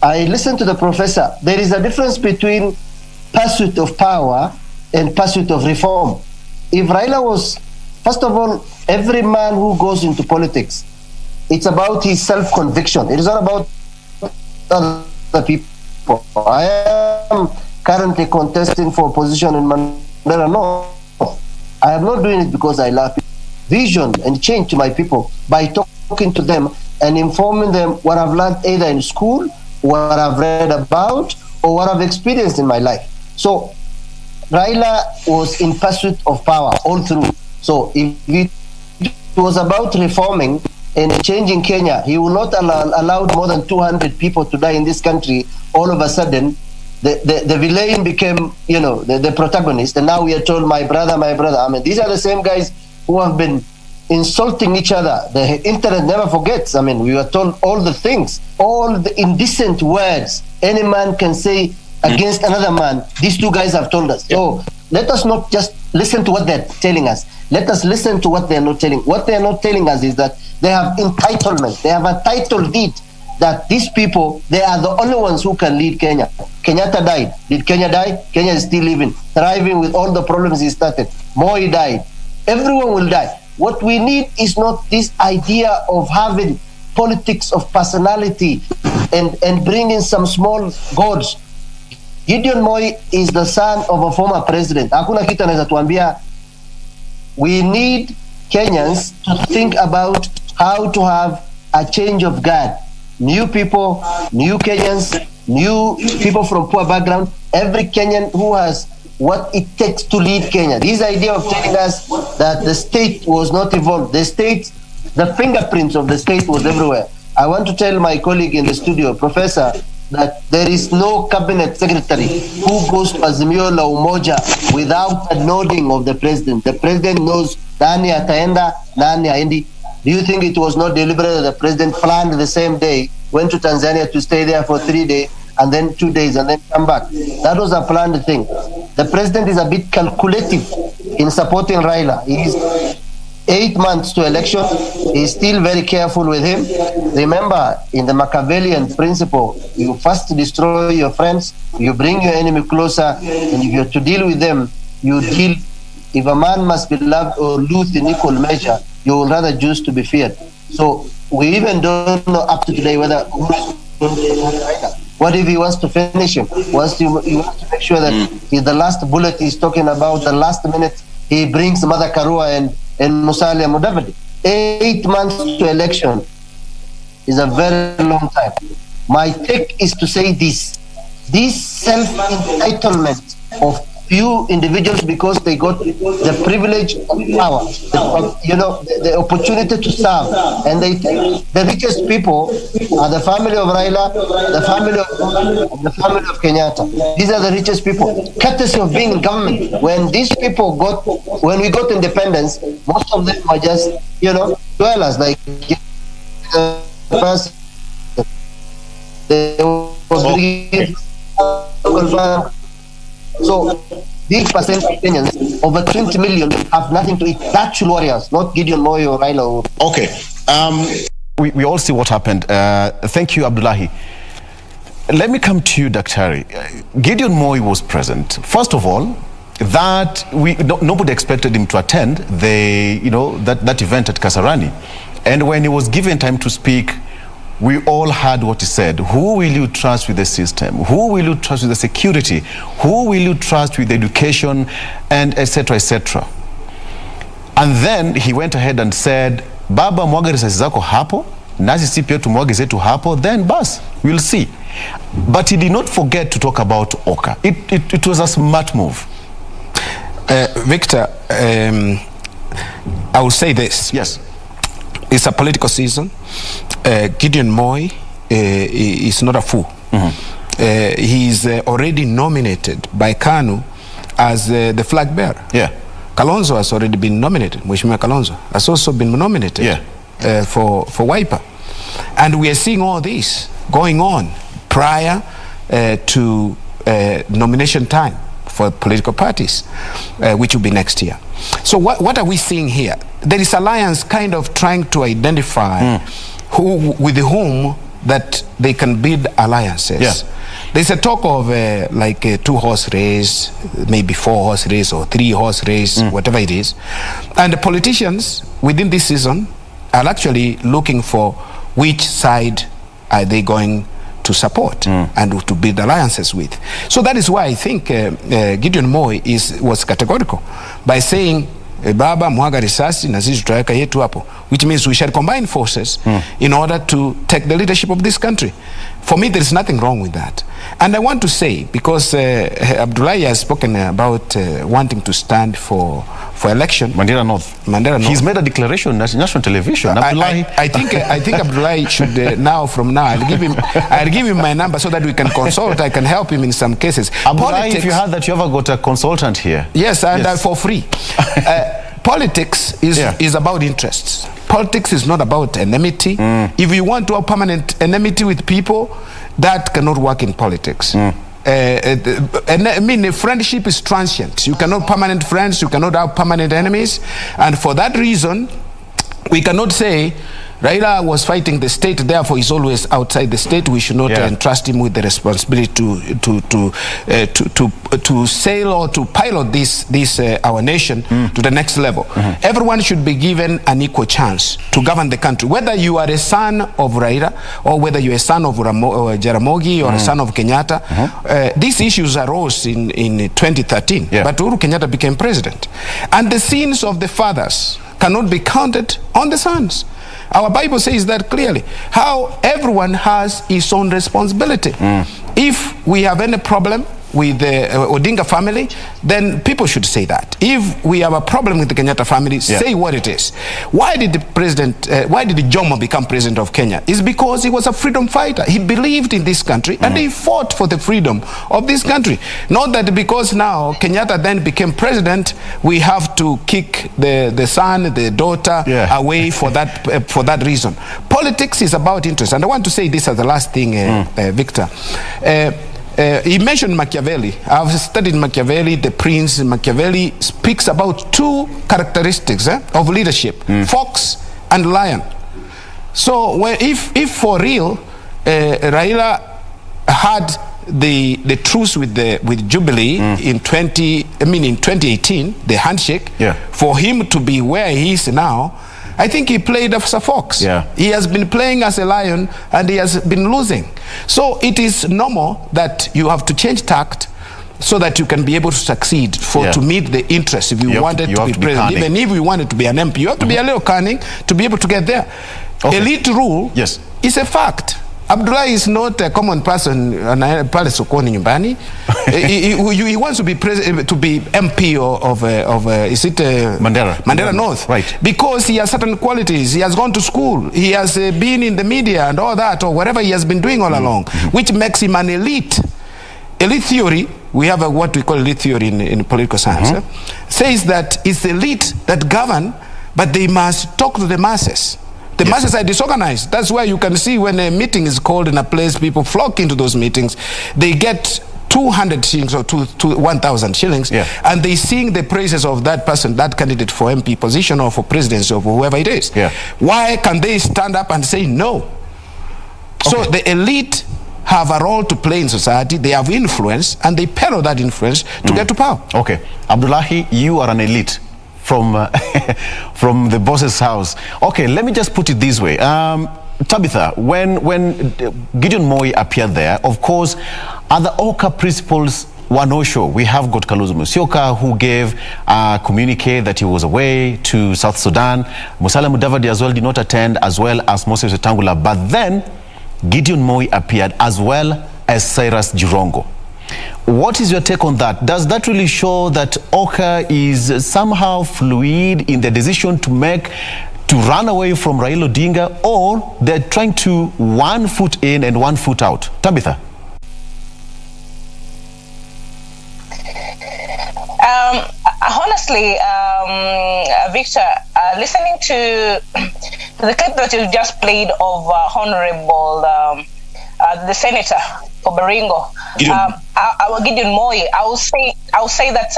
I listened to the professor. There is a difference between pursuit of power and pursuit of reform. If Raila was, first of all, every man who goes into politics, it's about his self-conviction. It is not about other people. I am currently contesting for a position in Mandela. No, I am not doing it because I love people. vision and change to my people by talking to them and informing them what I've learned either in school, what I've read about, or what I've experienced in my life. So Raila was in pursuit of power all through. So if it was about reforming and changing Kenya, he will not allow more than 200 people to die in this country. All of a sudden, the villain became, the protagonist, and now we are told, my brother. I mean, these are the same guys who have been insulting each other. The internet never forgets. I mean, we were told all the things, all the indecent words any man can say against another man. These two guys have told us. So let us not just listen to what they're telling us. Let us listen to what they're not telling. What they're not telling us is that they have entitlement. They have a title deed that these people, they are the only ones who can lead Kenya. Kenyatta died. Did Kenya die? Kenya is still living, thriving with all the problems he started. Moi died. Everyone will die. What we need is not this idea of having politics of personality and bringing some small gods. Gideon Moi is the son of a former president. Hakuna kitu anaweza tuambia. We need Kenyans to think about how to have a change of guard. New people, new Kenyans, new people from poor background, every Kenyan who has what it takes to lead Kenya. This idea of telling us that the state was not involved, the fingerprints of the state was everywhere. I want to tell my colleague in the studio, Professor, that there is no cabinet secretary who goes to Azimio la Umoja without a nodding of the president. The president knows nani ataenda, nani aendi. Do you think it was not deliberate that the president planned the same day, went to Tanzania to stay there for 3 days, and then 2 days, and then come back? That was a planned thing. The president is a bit calculative in supporting Raila. He is 8 months to election. He's still very careful with him. Remember, in the Machiavellian principle, you first destroy your friends, you bring your enemy closer, and if you're to deal with them, you deal. If a man must be loved or loathed in equal measure, you will rather choose to be feared. So we even don't know up to today whether what if he wants to finish him? He wants to make sure that the last bullet he's talking about, the last minute, he brings Mother Karua and Musalia Mudavadi. 8 months to election is a very long time. My take is to say this self-entitlement of few individuals because they got the privilege of power, the opportunity to serve, and they think the richest people are the family of Raila, the family of Kenyatta. These are the richest people, courtesy of being in government. When we got independence, most of them were just dwellers, like they were so these percent of Kenyans, over 20 million, have nothing to eat. That's warriors, not Gideon Moi or Raila. Okay. We all see what happened. Thank you, Abdullahi. Let me come to you, Daktari. Gideon Moi was present. First of all, that nobody expected him to attend that event at Kasarani. And when he was given time to speak, we all heard what he said. Who will you trust with the system? Who will you trust with the security? Who will you trust with education, and etc., etc.? And then he went ahead and said, Baba, mwaga risasi zako hapo, nasi si pia tumwage zetu hapo, then bas, we'll see. But he did not forget to talk about Oka. It was a smart move. Victor, I will say this. Yes. It's a political season. Gideon Moi is not a fool. He's already nominated by KANU as the flag bearer. Yeah. Kalonzo has already been nominated. Mheshimiwa Kalonzo has also been nominated for Wiper. And we are seeing all this going on prior to nomination time for political parties, which will be next year. So what are we seeing here? There is alliance kind of trying to identify with whom that they can build alliances. Yeah. There's a talk of like a 2-horse race, maybe 4-horse race or 3-horse race, whatever it is. And the politicians within this season are actually looking for which side are they going to support and to build alliances with. So that is why I think Gideon Moi was categorical by saying baba mwaga risasi na sisi tutaweka yetu hapo, which means we shall combine forces in order to take the leadership of this country. For me, there is nothing wrong with that. And I want to say, because Abdullahi has spoken about wanting to stand for election. Mandela North. He's made a declaration on national television. I think Abdullahi should from now I'll give him my number so that we can consult. I can help him in some cases. Abdullahi, if you heard that you ever got a consultant here. Yes, and for free. Politics is about interests. Politics is not about enmity. If you want to have permanent enmity with people, that cannot work in politics. And I mean, friendship is transient. You cannot have permanent friends, you cannot have permanent enemies. And for that reason, we cannot say Raila was fighting the state, therefore he's always outside the state. We should not entrust him with the responsibility to sail or to pilot this our nation to the next level. Everyone should be given an equal chance to govern the country. Whether you are a son of Raila or whether you're a son of Jaramogi or a son of Kenyatta, these issues arose in 2013, but Uhuru Kenyatta became president. And the sins of the fathers cannot be counted on the sons. Our Bible says that clearly, how everyone has his own responsibility. If we have any problem with the Odinga family, then people should say that. If we have a problem with the Kenyatta family, say what it is. Why did the Jomo become president of Kenya? It's because he was a freedom fighter. He believed in this country and he fought for the freedom of this country. Not that because now Kenyatta then became president, we have to kick the son, the daughter away for that reason. Politics is about interest. And I want to say this as the last thing, Victor. He mentioned Machiavelli. I've studied Machiavelli. The Prince Machiavelli speaks about two characteristics of leadership, fox and lion. So if for real Raila had the truce with Jubilee in 2018, the handshake, for him to be where he is now, I think he played as a fox. He has been playing as a lion and he has been losing. So it is normal that you have to change tact so that you can be able to succeed to meet the interest. If you wanted to be president, even if you wanted to be an MP, you have to be a little cunning to be able to get there. Elite rule is a fact. Abdullahi is not a common person. He wants to be MP of Mandela North, right? Because he has certain qualities. He has gone to school. He has been in the media and all that, or whatever he has been doing all along, which makes him an elite. Elite theory, we have what we call elite theory in political science, says that it's the elite that govern, but they must talk to the masses. The masses are disorganized. That's why you can see when a meeting is called in a place, people flock into those meetings. They get 200 shillings or 1,000 shillings, and they sing the praises of that person, that candidate for MP position or for presidency or for whoever it is. Why can they stand up and say no? So the elite have a role to play in society. They have influence, and they peddle that influence to get to power. Okay, Abdullahi, you are an elite from the boss's house. Okay, let me just put it this way. Tabitha, when Gideon Moi appeared there, of course, other Oka principles were no show. We have got Kalonzo Musyoka, who gave a communique that he was away to South Sudan. Musalia Mudavadi as well did not attend, as well as Moses Wetangula. But then Gideon Moi appeared, as well as Cyrus Jirongo. What is your take on that? Does that really show that Oka is somehow fluid in the decision to make to run away from Raila Odinga, or they're trying to 1 foot in and 1 foot out? Tabitha? Honestly, Victor, listening to the clip that you just played of Honorable the Senator for Baringo, Gideon Moi, I will say that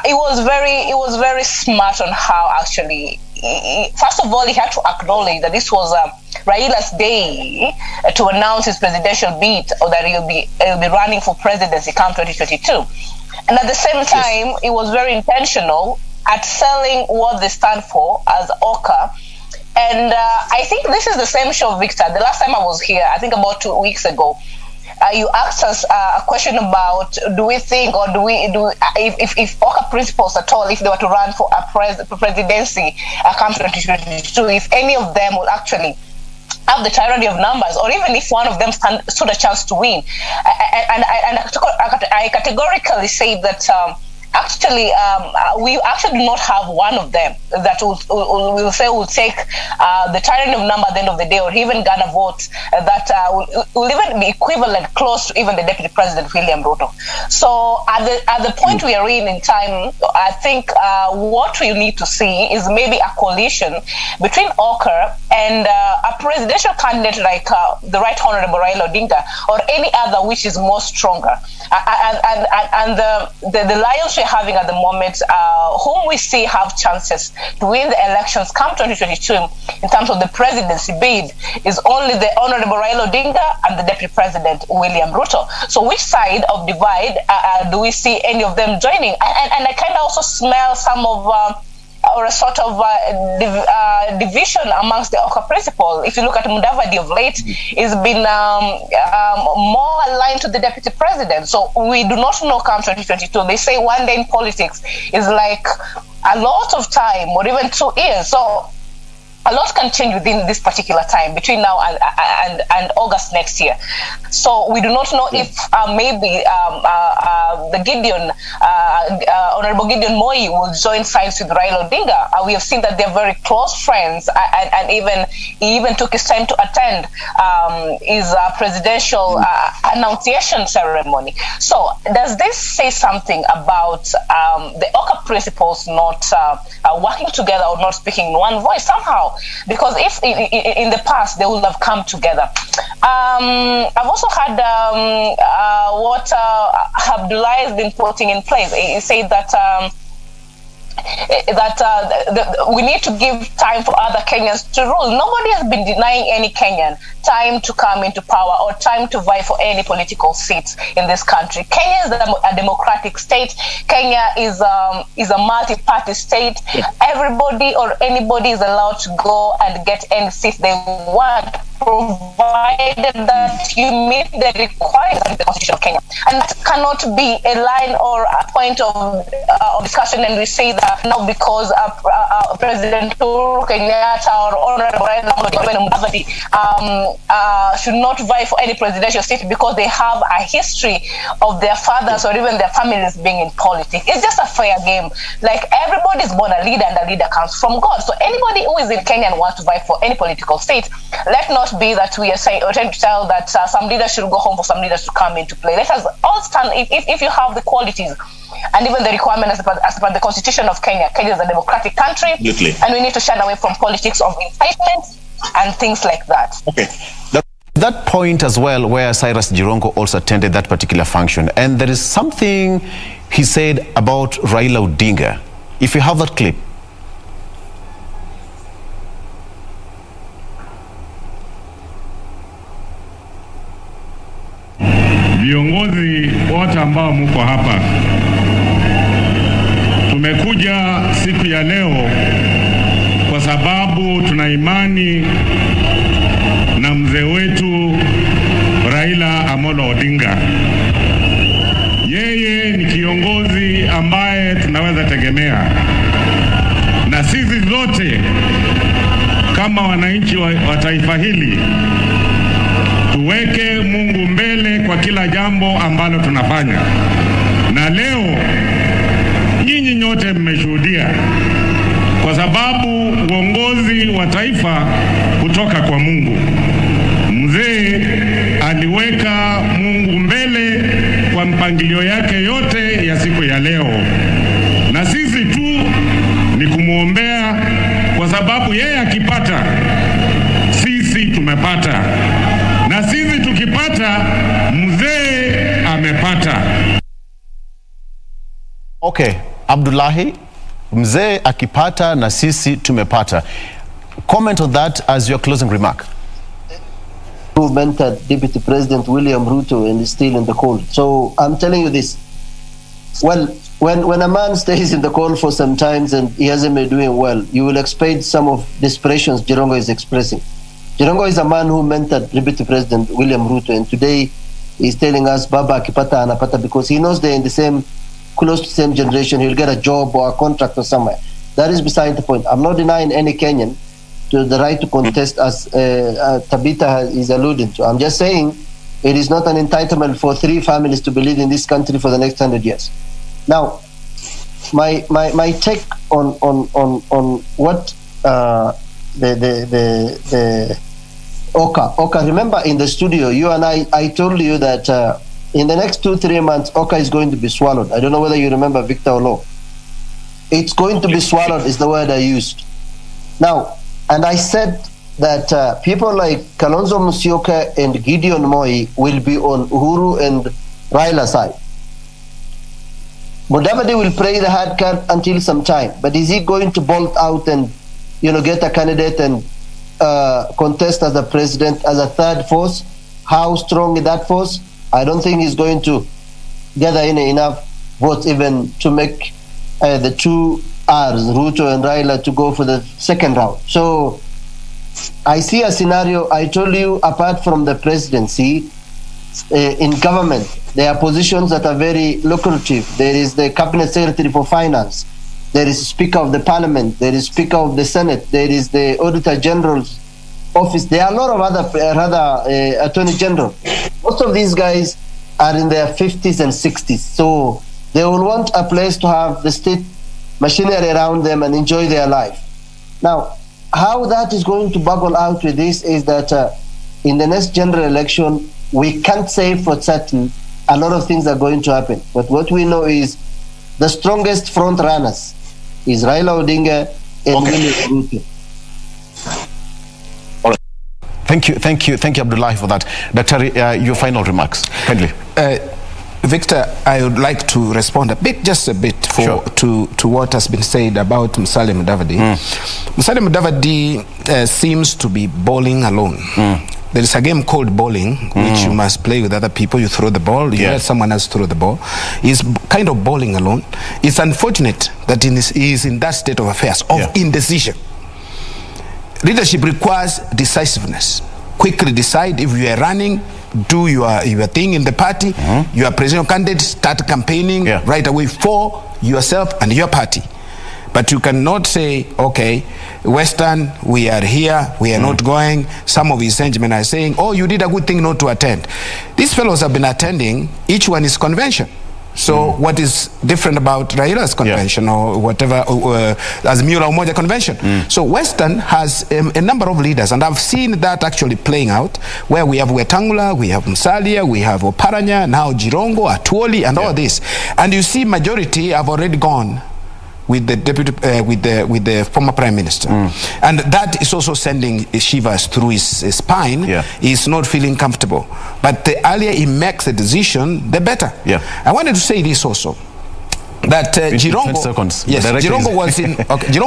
it was very smart on how actually. First of all, he had to acknowledge that this was Raila's day to announce his presidential bid, or that he'll be running for presidency come 2022. And at the same time, it was very intentional at selling what they stand for as Oka. And I think this is the same show, Victor. The last time I was here, I think about 2 weeks ago, you asked us a question about do we think or if OCA principals at all, if they were to run for a presidency come 2022, if any of them will actually have the tyranny of numbers, or even if one of them stood a chance to win. And I categorically say that actually, we actually do not have one of them that will say will take the tyranny of number at the end of the day, or even garner votes that will even be equivalent, close to even the Deputy President William Ruto. So at the point we are in time, I think what we need to see is maybe a coalition between OCA and a presidential candidate like the Right Honorable Raila Odinga, or any other which is more stronger. And the alliance we're having at the moment, whom we see have chances to win the elections come 2022 in terms of the presidency bid, is only the Honorable Raila Odinga and the Deputy President William Ruto. So which side of divide do we see any of them joining? And I kind of also smell some of or a sort of division amongst the OCA principal. If you look at Mudavadi of late, it's been more aligned to the Deputy President. So we do not know come 2022. They say one day in politics is like a lot of time, or even 2 years. So a lot can change within this particular time, between now and August next year. So we do not know if maybe the Gideon, Honorable Gideon Moi will join sides with Raila Odinga. We have seen that they're very close friends, and he even took his time to attend his presidential annunciation ceremony. So does this say something about the OCA principals not working together or not speaking in one voice somehow? Because if in the past they would have come together. I've also had what Abdullahi has been putting in place. He said that we need to give time for other Kenyans to rule. Nobody has been denying any Kenyan time to come into power or time to vie for any political seats in this country. Kenya is a democratic state. Kenya is a multi-party state. Yeah. Everybody or anybody is allowed to go and get any seat they want, provided that you meet the requirements of the Constitution of Kenya. And that cannot be a line or a point of discussion, and we say that now because President Uhuru Kenyatta or Honorable Raila Odinga should not vie for any presidential seat because they have a history of their fathers or even their families being in politics. It's just a fair game. Like, everybody is born a leader, and the leader comes from God. So anybody who is in Kenya and wants to vie for any political seat, let not be that we are saying or trying to tell that some leaders should go home for some leaders to come into play. Let us all stand, if you have the qualities and even the requirement as per the Constitution of Kenya. Kenya is a democratic country. Absolutely. And we need to shun away from politics of incitement and things like that. Okay. That point as well, where Cyrus Jirongo also attended that particular function, and there is something he said about Raila Odinga. If you have that clip. Viongozi wote ambao mko hapa, tumekuja siku ya leo kwa sababu tuna imani na mzee wetu Raila Amolo Odinga. Yeye ni kiongozi ambaye tunaweza tegemea, na sisi zote kama wananchi wa taifa hili tuweke Mungu mbele kwa kila jambo ambalo tunafanya. Na leo nyinyi nyote mmeshuhudia, kwa sababu uongozi wa taifa kutoka kwa Mungu. Mzee aliweka Mungu mbele kwa mpangilio yake yote ya siku ya leo, na sisi tu ni kumuombea, kwa sababu yeye akipata, sisi tumepata, na sisi tukipata, mzee amepata. Okay, Abdullahi, mzee akipata na sisi tumepata. Comment on that as your closing remark. Who mentored Deputy President William Ruto and is still in the cold. So I'm telling you this. Well, when a man stays in the cold for some time and he hasn't been doing well, you will expect some of the expressions Jirongo is expressing. Jirongo is a man who mentored Deputy President William Ruto, and today he's telling us Baba akipata anapata, because he knows they're in the same, close to the same generation. He'll get a job or a contract or somewhere. That is beside the point. I'm not denying any Kenyan to the right to contest, as Tabitha is alluding to. I'm just saying it is not an entitlement for 3 families to be leading in this country for the next 100 years. Now, my take on what the Oka, remember in the studio, you and I told you that in the next 2-3 months, Oka is going to be swallowed. I don't know whether you remember Victor Oloo. It's going to be swallowed is the word I used. Now, and I said that people like Kalonzo Musyoka and Gideon Moi will be on Uhuru and Raila's side. Mudavadi will play the hard card until some time, but is he going to bolt out and, get a candidate and contest as a president, as a third force? How strong is that force? I don't think he's going to gather enough votes even to make the 2 R's, Ruto and Raila, to go for the second round. So I see a scenario. I told you, apart from the presidency, in government, there are positions that are very lucrative. There is the Cabinet Secretary for Finance. There is Speaker of the Parliament. There is Speaker of the Senate. There is the Auditor General's office. There are a lot of other Attorney General. Most of these guys are in their 50s and 60s. So they will want a place to have the state machinery around them and enjoy their life. Now, how that is going to bubble out with this is that in the next general election, we can't say for certain a lot of things are going to happen. But what we know is the strongest front runners is Raila Odinga and William Ruto. Thank you, Abdullahi, for that. Dr. Your final remarks, kindly. Victor, I would like to respond just a bit to what has been said about Musalia Mudavadi. Musalia Mudavadi seems to be bowling alone. There is a game called bowling, which you must play with other people. You throw the ball, you let someone else throw the ball. He's kind of bowling alone. It's unfortunate that he is in that state of affairs, of indecision. Leadership requires decisiveness. Quickly decide if you are running, do your thing in the party, you are presidential candidate, start campaigning right away for yourself and your party. But you cannot say, okay, Western, we are here, we are not going. Some of his henchmen are saying, oh, you did a good thing not to attend. These fellows have been attending, each one is convention. So what is different about Raila's convention or whatever, as Mula Umoja convention? So Western has a number of leaders, and I've seen that actually playing out, where we have Wetangula, we have Musalia, we have Oparanya, now Jirongo, Atuoli, and all this. And you see majority have already gone with the deputy, with the former prime minister, and that is also sending shivers through his spine. He's not feeling comfortable. But the earlier he makes a decision, the better. I wanted to say this also, that Jirongo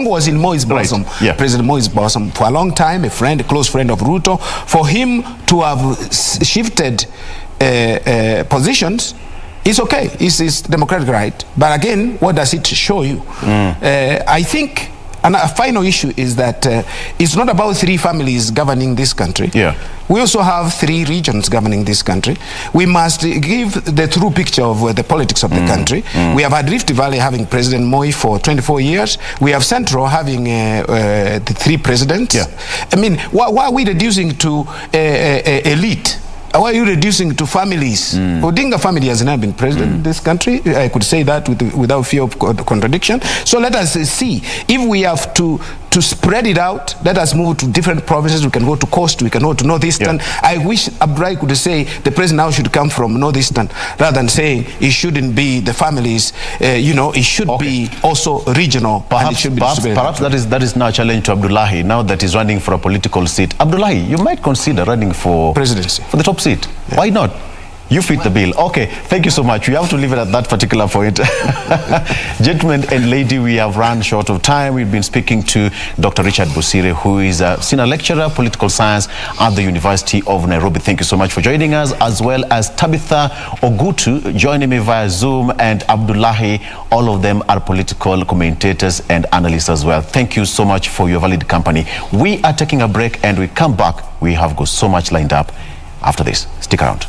was in Moi's bosom, President Moi's bosom for a long time, a close friend of Ruto. For him to have shifted positions, it's okay, it's his democratic right. But again, what does it show you? I think, and a final issue is that it's not about 3 families governing this country. We also have 3 regions governing this country. We must give the true picture of the politics of the country. We have had Rift Valley having President Moi for 24 years. We have Central having the 3 presidents. I mean, why are we reducing to elite? Why are you reducing to families? Odinga family has never been president in this country. I could say that without fear of contradiction. So let us see. If we have to spread it out, let us move to different provinces. We can go to Coast, we can go to Northeastern. I wish Abdullahi could say the president now should come from Northeastern, rather than saying it shouldn't be the families. It should be also regional. Perhaps that is now a challenge to Abdullahi, now that he's running for a political seat. Abdullahi, you might consider running for presidency, for the top seat. Why not? You fit the bill. Okay, thank you so much. We have to leave it at that particular point. Gentlemen and lady, we have run short of time. We've been speaking to Dr. Richard Bosire, who is a senior lecturer, political science at the University of Nairobi. Thank you so much for joining us, as well as Tabitha Ogutu, joining me via Zoom, and Abdullahi. All of them are political commentators and analysts as well. Thank you so much for your valid company. We are taking a break, and we come back. We have got so much lined up after this. Stick around.